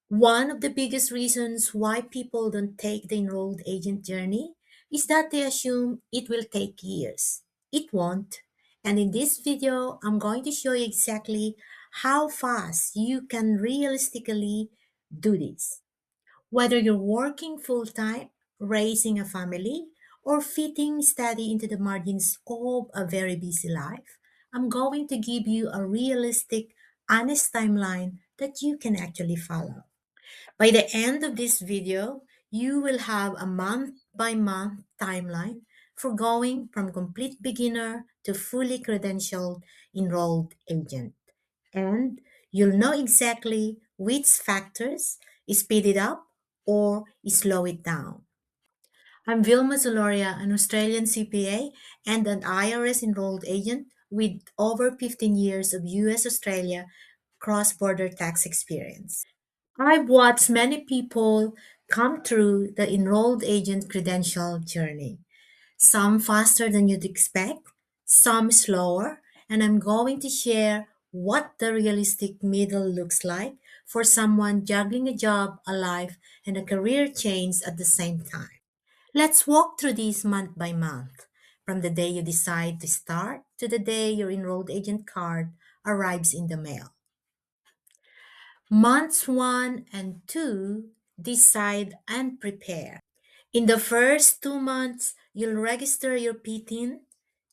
One of the biggest reasons why people don't take the enrolled agent journey is that they assume it will take years. It won't. And in this video, I'm going to show you exactly how fast you can realistically do this. Whether you're working full time, raising a family, or fitting study into the margins of a very busy life, I'm going to give you a realistic, honest timeline that you can actually follow. By the end of this video, you will have a month by month timeline for going from complete beginner to fully credentialed enrolled agent. And you'll know exactly which factors speed it up or slow it down. I'm Vilma Zaloria, an Australian CPA and an IRS enrolled agent with over 15 years of US Australia cross border tax experience. I've watched many people come through the enrolled agent credential journey, some faster than you'd expect, some slower, and I'm going to share what the realistic middle looks like for someone juggling a job, a life, and a career change at the same time. Let's walk through these month by month, from the day you decide to start to the day your enrolled agent card arrives in the mail. Months 1 and 2, decide and prepare. In the first 2 months, you'll register your PTIN,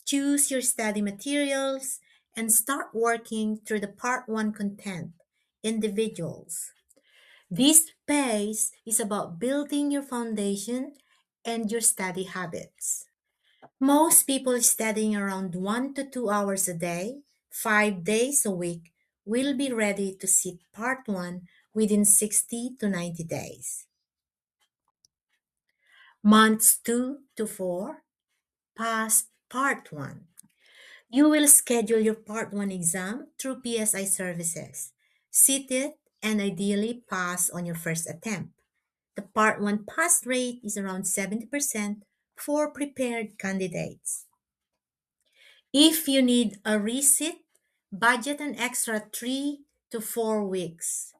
choose your study materials, and start working through the Part 1 content, individuals. This phase is about building your foundation and your study habits. Most people studying around 1 to 2 hours a day, 5 days a week, will be ready to sit part 1 within 60 to 90 days. Months 2 to 4, pass part 1. You will schedule your part 1 exam through PSI services. Sit it and ideally pass on your first attempt. The part 1 pass rate is around 70% for prepared candidates. If you need a resit, budget an extra 3 to 4 weeks.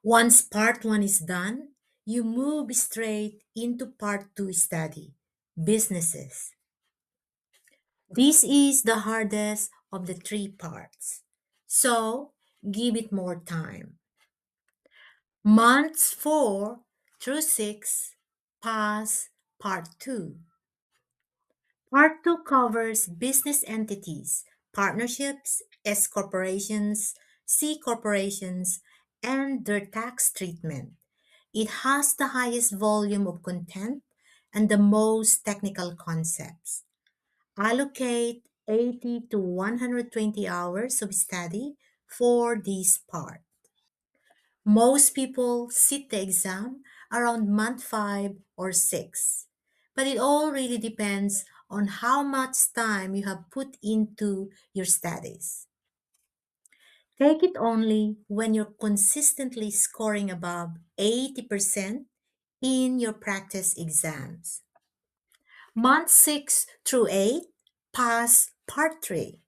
Once part 1 is done, you move straight into part 2 study, businesses. This is the hardest of the three parts. So, give it more time. Months 4 through 6, pass part 2. Part 2 covers business entities, partnerships, S corporations, C corporations, and their tax treatment. It has the highest volume of content and the most technical concepts. Allocate 80 to 120 hours of study for this part. Most people sit the exam around month 5 or 6, but it all really depends on how much time you have put into your studies. Take it only when you're consistently scoring above 80% in your practice exams. Month 6 through 8, pass Part 3.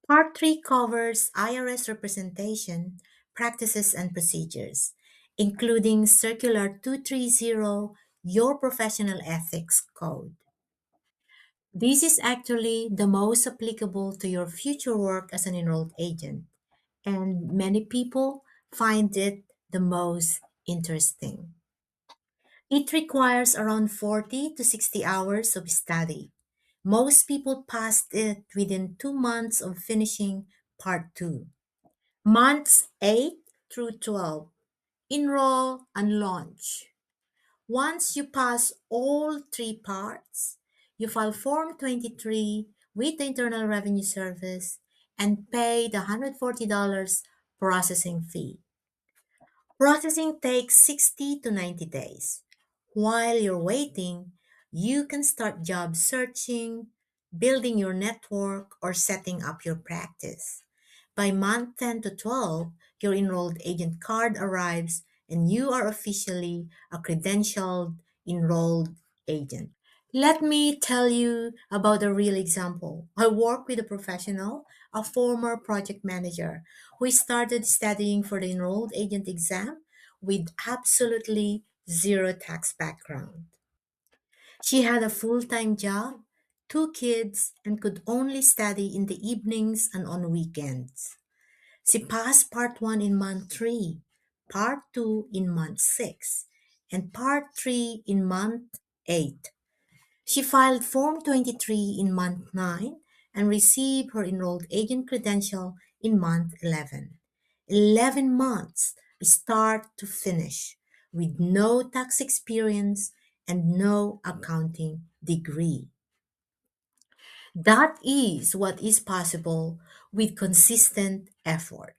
Part 3 covers IRS representation, practices, and procedures, including Circular 230, your professional ethics code. This is actually the most applicable to your future work as an enrolled agent, and many people find it the most interesting. It requires around 40 to 60 hours of study. Most people passed it within 2 months of finishing part 2. Months 8 through 12, enroll and launch. Once you pass all three parts, you file Form 23 with the Internal Revenue Service and pay the $140 processing fee. Processing takes 60 to 90 days. While you're waiting, you can start job searching, building your network, or setting up your practice. By month 10 to 12, your enrolled agent card arrives and you are officially a credentialed enrolled agent. Let me tell you about a real example. I work with a professional, a former project manager, who started studying for the enrolled agent exam with absolutely zero tax background. She had a full time job, two kids, and could only study in the evenings and on weekends. She passed part 1 in month 3, part 2 in month 6, and part 3 in month 8. She filed Form 23 in month 9 and received her enrolled agent credential in month 11. 11 months, start to finish, with no tax experience and no accounting degree. That is what is possible with consistent effort.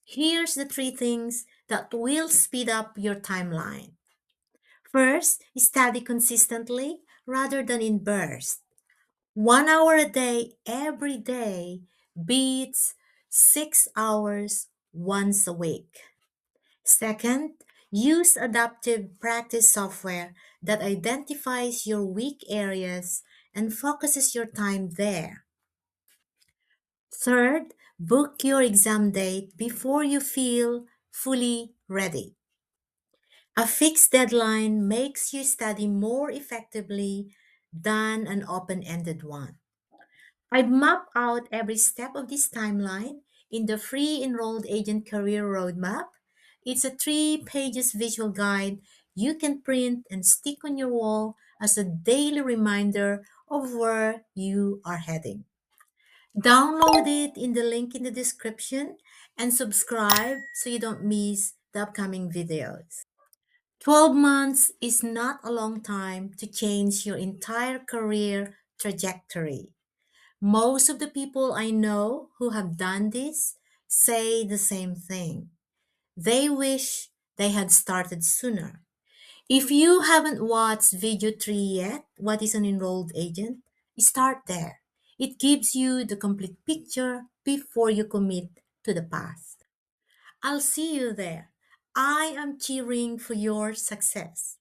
Here's the three things that will speed up your timeline. First, study consistently rather than in bursts. 1 hour a day, every day, beats 6 hours once a week. Second, use adaptive practice software that identifies your weak areas and focuses your time there. Third, book your exam date before you feel fully ready. A fixed deadline makes you study more effectively than an open ended one. I've mapped out every step of this timeline in the free Enrolled Agent Career Roadmap. It's a 3 pages visual guide you can print and stick on your wall as a daily reminder of where you are heading. Download it in the link in the description and subscribe so you don't miss the upcoming videos. 12 months is not a long time to change your entire career trajectory. Most of the people I know who have done this say the same thing. They wish they had started sooner. If you haven't watched video 3 yet, What is an Enrolled Agent? Start there. It gives you the complete picture before you commit to the path. I'll see you there. I am cheering for your success.